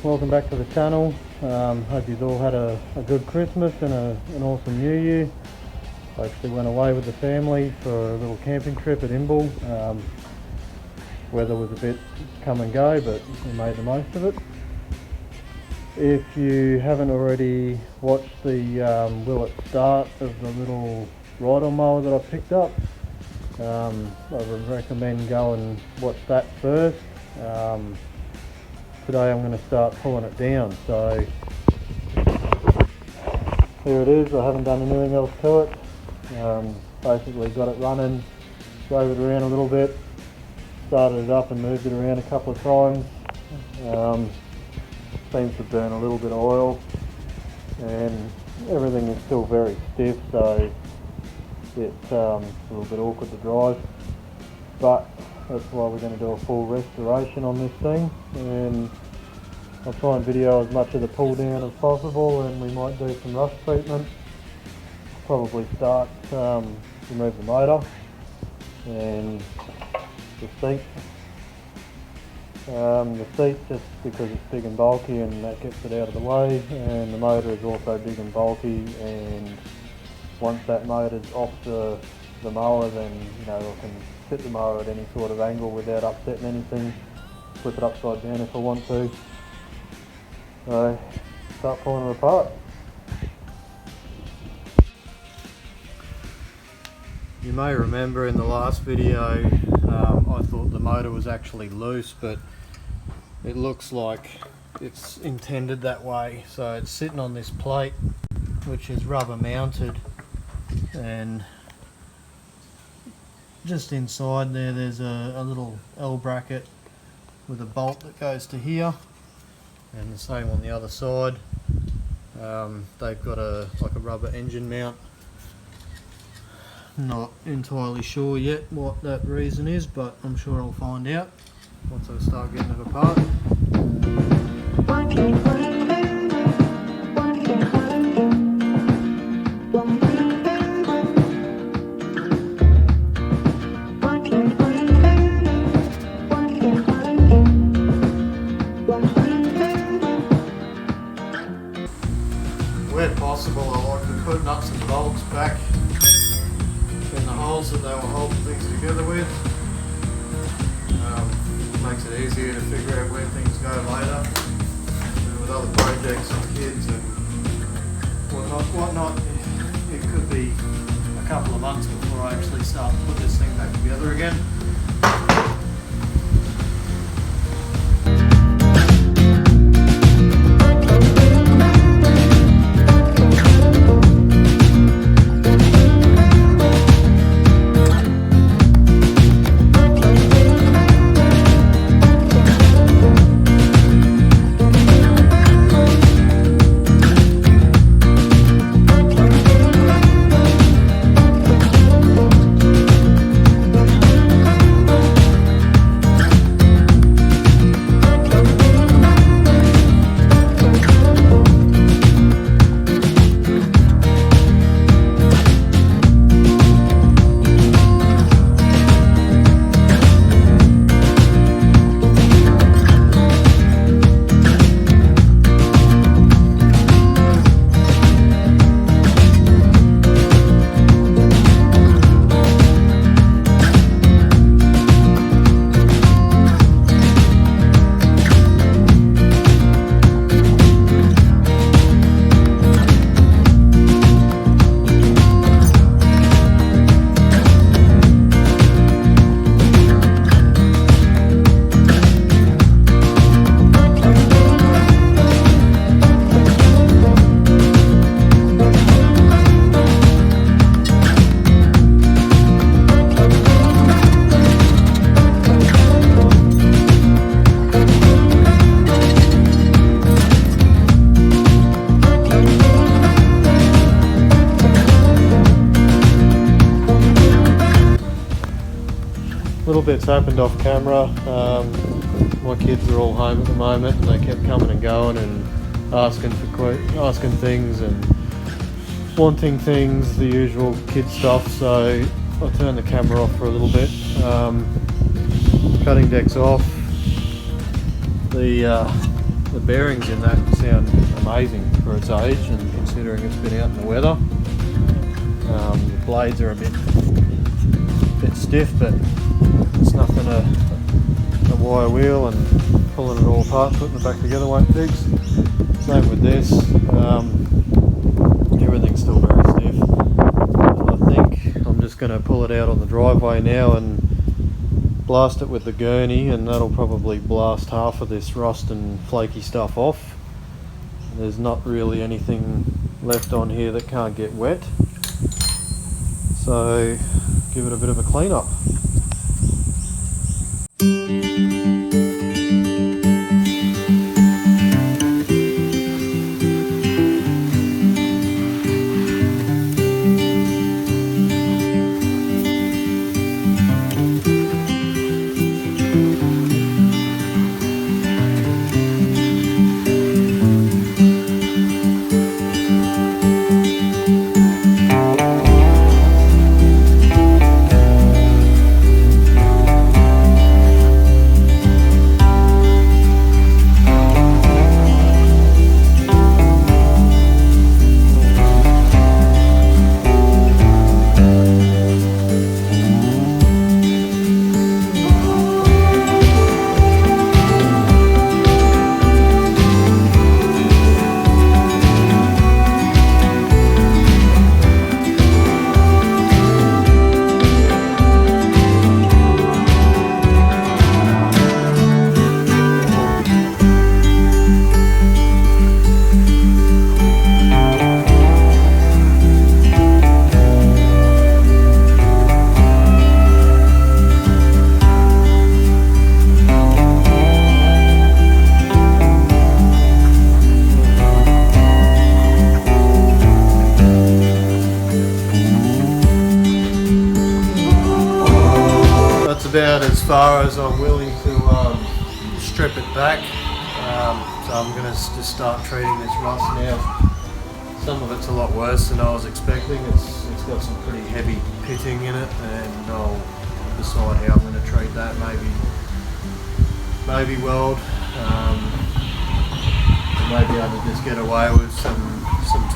welcome back to the channel. Hope you've all had a good Christmas and an awesome New Year. I actually went away with the family for a little camping trip at Imbil. Weather was a bit come and go, but we made the most of it. If you haven't already watched the will it start of the little ride-on mower that I picked up, I would recommend go and watch that first. Today I'm going to start pulling it down. So here it is. I haven't done anything else to it. Basically got it running, drove it around a little bit, started it up and moved it around a couple of times. Seems to burn a little bit of oil and everything is still very stiff, so it's a little bit awkward to drive, but that's why we're going to do a full restoration on this thing, and I'll try and video as much of the pull down as possible, and we might do some rust treatment. Probably start remove the motor and the seat. The seat, just because it's big and bulky, and that gets it out of the way, and the motor is also big and bulky, and once that motor's off the mower, then I can sit the mower at any sort of angle without upsetting anything, flip it upside down if I want to. So start pulling it apart. You may remember in the last video I thought the motor was actually loose, but it looks like it's intended that way. So it's sitting on this plate which is rubber mounted, and just inside there's a little L bracket with a bolt that goes to here, and the same on the other side. They've got like a rubber engine mount. Not entirely sure yet what that reason is, but I'm sure I'll find out once I start getting it apart. Where possible, I like to put nuts and bolts back in the holes that they were holding things together with. Makes it easier to figure out where things go later. And with other projects and kids and whatnot, it could be a couple of months before I actually start to put this thing back together again. Little bits happened off camera. My kids are all home at the moment, and they kept coming and going and asking things and wanting things, the usual kid stuff. So I turned the camera off for a little bit. Cutting deck's off. The The bearings in that sound amazing for its age and considering it's been out in the weather. The blades are a bit stiff, but it's nothing a wire wheel and pulling it all apart, putting it back together won't fix. Same with this. Everything's still very stiff. I think I'm just going to pull it out on the driveway now and blast it with the gurney, and that'll probably blast half of this rust and flaky stuff off. There's not really anything left on here that can't get wet, so give it a bit of a clean up. About as far as I'm willing to strip it back, so I'm going to just start treating this rust now. Some of it's a lot worse than I was expecting. It's got some pretty heavy pitting in it, and I'll decide how I'm going to treat that. Maybe weld, maybe able to just get away with some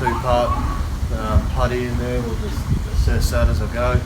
2-part putty in there. We'll just assess that as I go.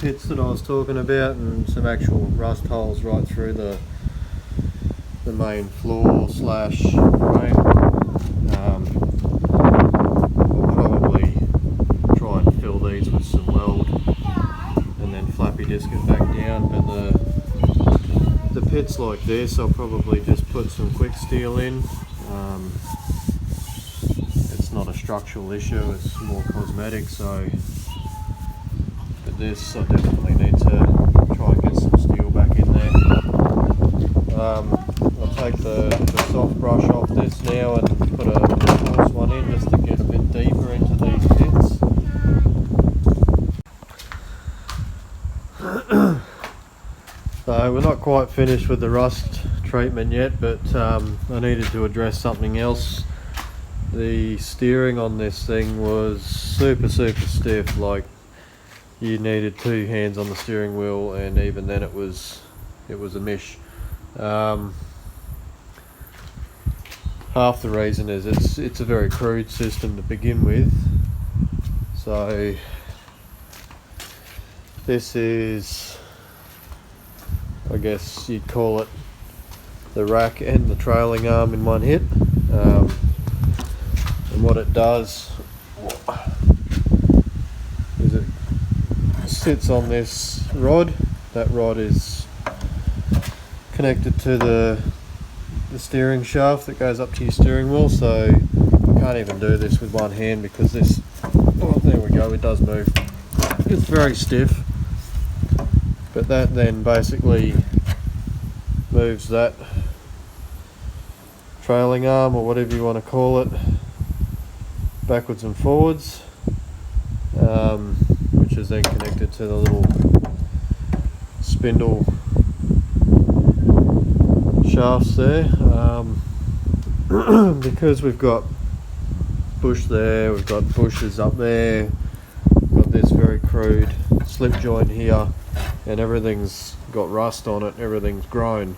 Pits that I was talking about, and some actual rust holes right through the main floor slash frame. We'll probably try and fill these with some weld and then flappy disc it back down. But the pits like this, I'll probably just put some quick steel in, It's not a structural issue, it's more cosmetic, so but this I definitely need to try and get some steel back in there. I'll take the soft brush off this now and put a coarse one in just to get a bit deeper into these pits. So we're not quite finished with the rust treatment yet, but I needed to address something else. The steering on this thing was super stiff, like you needed two hands on the steering wheel, and even then it was a mish. Half the reason is it's a very crude system to begin with. So this is, I guess you'd call it the rack and the trailing arm in one hit. And what it does is it sits on this rod. That rod is connected to the steering shaft that goes up to your steering wheel, so I can't even do this with one hand because this, oh there we go, it does move. It's very stiff, but that then basically moves that trailing arm, or whatever you want to call it, backwards and forwards, which is then connected to the little spindle shafts there. Because we've got bush there, we've got bushes up there, we've got this very crude slip joint here, and everything's got rust on it, everything's grown,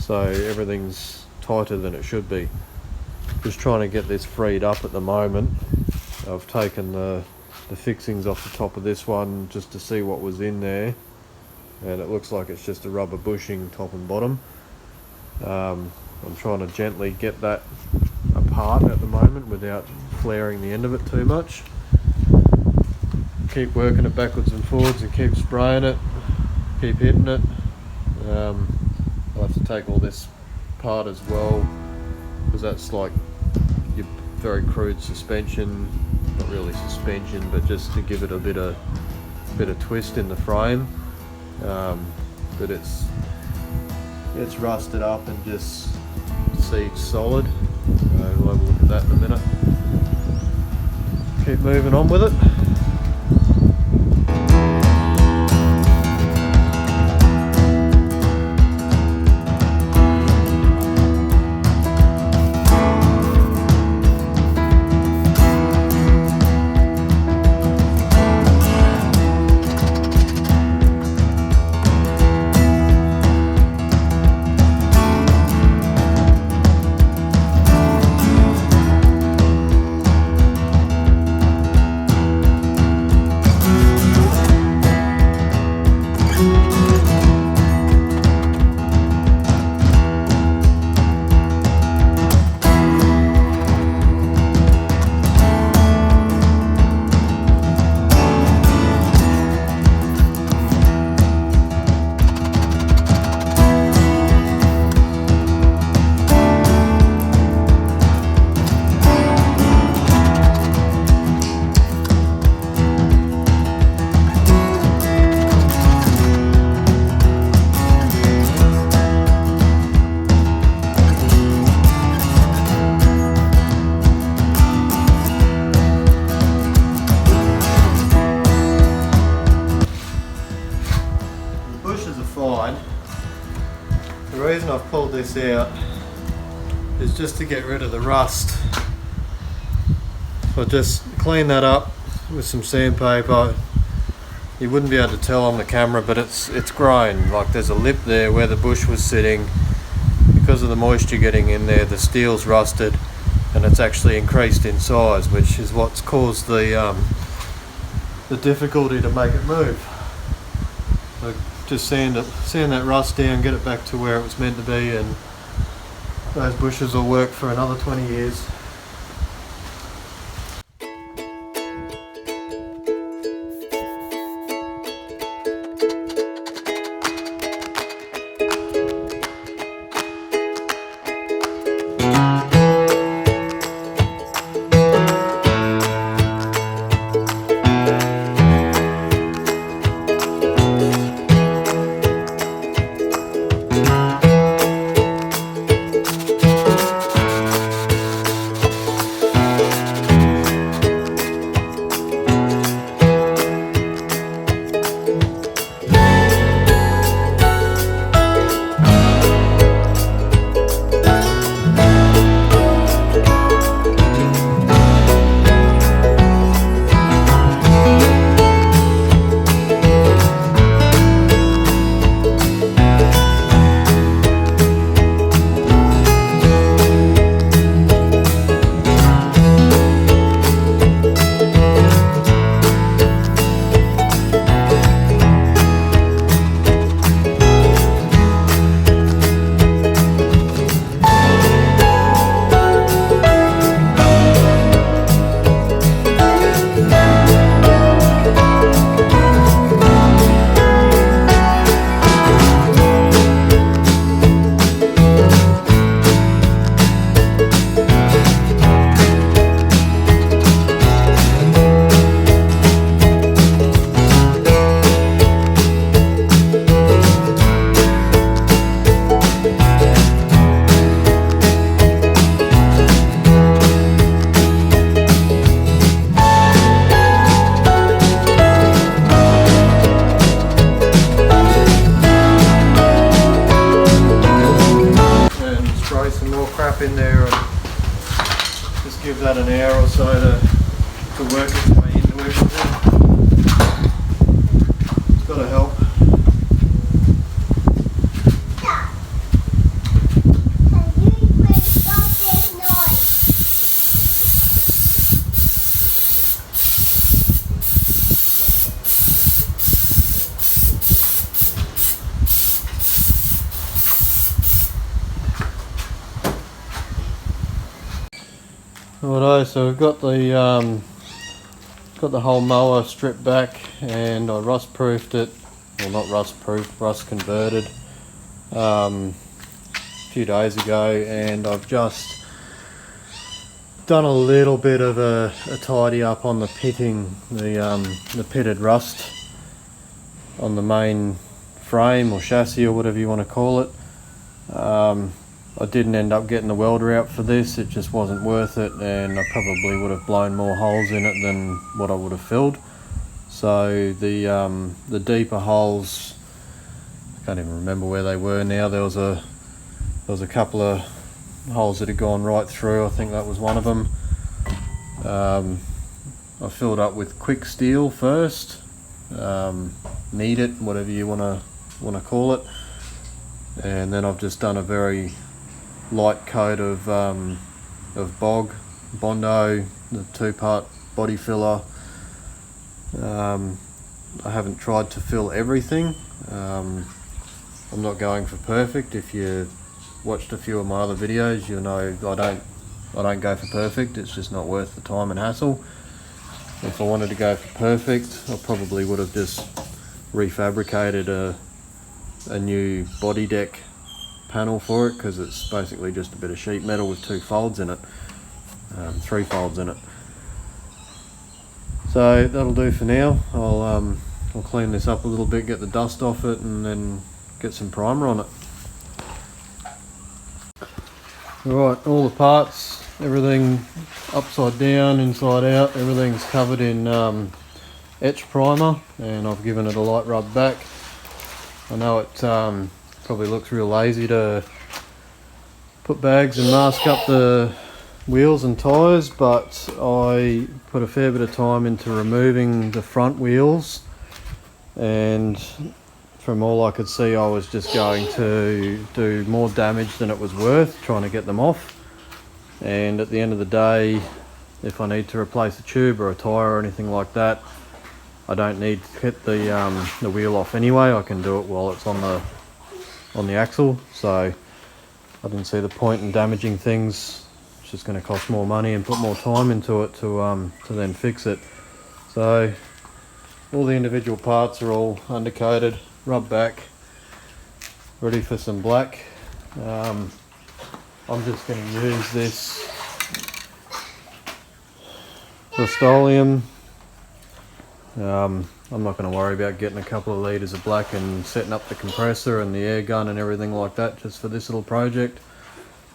so everything's tighter than it should be. Just trying to get this freed up at the moment. I've taken the fixings off the top of this one just to see what was in there, and it looks like it's just a rubber bushing top and bottom. I'm trying to gently get that apart at the moment without flaring the end of it too much. Keep working it backwards and forwards and keep spraying it, keep hitting it. I'll have to take all this apart as well, because that's like your very crude suspension, not really suspension, but just to give it a bit of twist in the frame. But it's rusted up and just seats solid. We'll have a look at that in a minute. Keep moving on with it. The reason I've pulled this out is just to get rid of the rust. I'll just clean that up with some sandpaper. You wouldn't be able to tell on the camera, but it's grown. Like there's a lip there where the bush was sitting. Because of the moisture getting in there, the steel's rusted and it's actually increased in size, which is what's caused the difficulty to make it move. So just sand that rust down, get it back to where it was meant to be, and those bushes will work for another 20 years. in there and just give that an hour or so to work its way into everything. It's got to help. Righto, so we've got the whole mower stripped back, and I rust proofed it, well not rust proofed, rust converted a few days ago, and I've just done a little bit of a tidy up on the pitting, the pitted rust on the main frame or chassis or whatever you want to call it. I didn't end up getting the welder out for this, it just wasn't worth it, and I probably would have blown more holes in it than what I would have filled. So the deeper holes, I can't even remember where they were now. There was a couple of holes that had gone right through. I think that was one of them. I filled up with quick steel first, knead it, whatever you want to call it, and then I've just done a very light coat of Bondo, the 2-part body filler. I haven't tried to fill everything. I'm not going for perfect. If you watched a few of my other videos, you'll know I don't go for perfect. It's just not worth the time and hassle. If I wanted to go for perfect, I probably would have just refabricated a new body deck panel for it, because it's basically just a bit of sheet metal with 2 folds in it, 3 folds in it. So that'll do for now. I'll clean this up a little bit, get the dust off it, and then get some primer on it. Alright, all the parts, everything upside down, inside out, everything's covered in etch primer, and I've given it a light rub back. I know it probably looks real lazy to put bags and mask up the wheels and tyres, but I put a fair bit of time into removing the front wheels, and from all I could see I was just going to do more damage than it was worth trying to get them off. And at the end of the day, if I need to replace a tube or a tyre or anything like that, I don't need to hit the wheel off anyway. I can do it while it's on the axle, so I didn't see the point in damaging things. It's just going to cost more money and put more time into it to then fix it. So all the individual parts are all undercoated, rubbed back, ready for some black. I'm just going to use this Rust-Oleum. I'm not going to worry about getting a couple of litres of black and setting up the compressor and the air gun and everything like that just for this little project.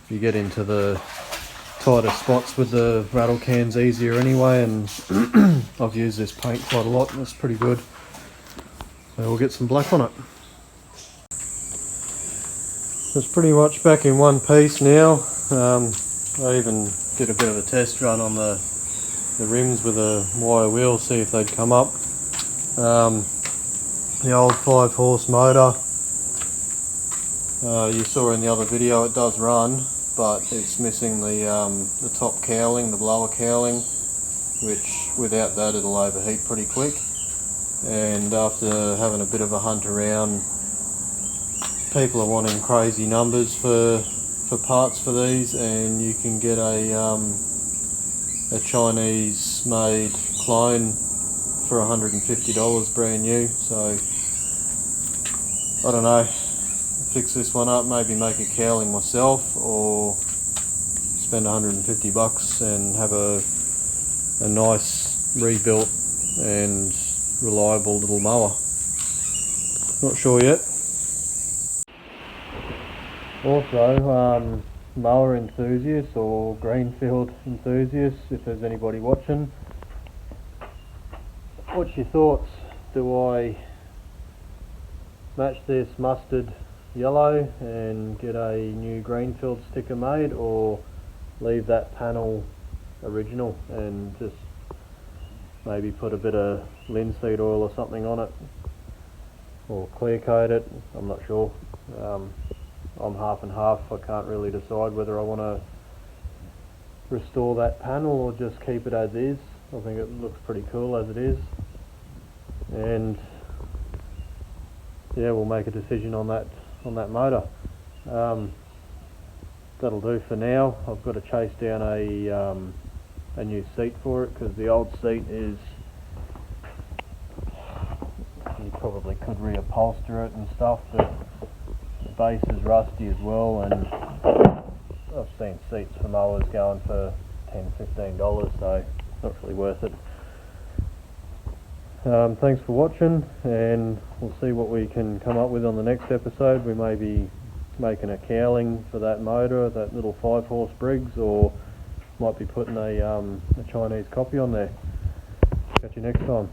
If you get into the tighter spots with the rattle cans easier anyway, and I've used this paint quite a lot and it's pretty good. So we'll get some black on it. It's pretty much back in one piece now. I even did a bit of a test run on the rims with a wire wheel, see if they'd come up. The old 5-horse motor, you saw in the other video, it does run, but it's missing the top cowling, the blower cowling, which without that it'll overheat pretty quick. And after having a bit of a hunt around, people are wanting crazy numbers for parts for these, and you can get a Chinese made clone for $150 brand new. So I don't know, fix this one up, maybe make a cowling myself, or spend 150 bucks and have a nice rebuilt and reliable little mower. Not sure yet. Also, mower enthusiasts or Greenfield enthusiasts, if there's anybody watching, what's your thoughts? Do I match this mustard yellow and get a new Greenfield sticker made, or leave that panel original and just maybe put a bit of linseed oil or something on it, or clear coat it. I'm not sure. I'm half and half. I can't really decide whether I want to restore that panel or just keep it as is. I think it looks pretty cool as it is, and yeah, we'll make a decision on that motor. That'll do for now. I've got to chase down a new seat for it, because the old seat is, you probably could reupholster it and stuff, but the base is rusty as well, and I've seen seats for mowers going for $10-15, so not really worth it. Thanks for watching, and we'll see what we can come up with on the next episode. We may be making a cowling for that motor, that little 5-horse Briggs, or might be putting a Chinese copy on there. Catch you next time.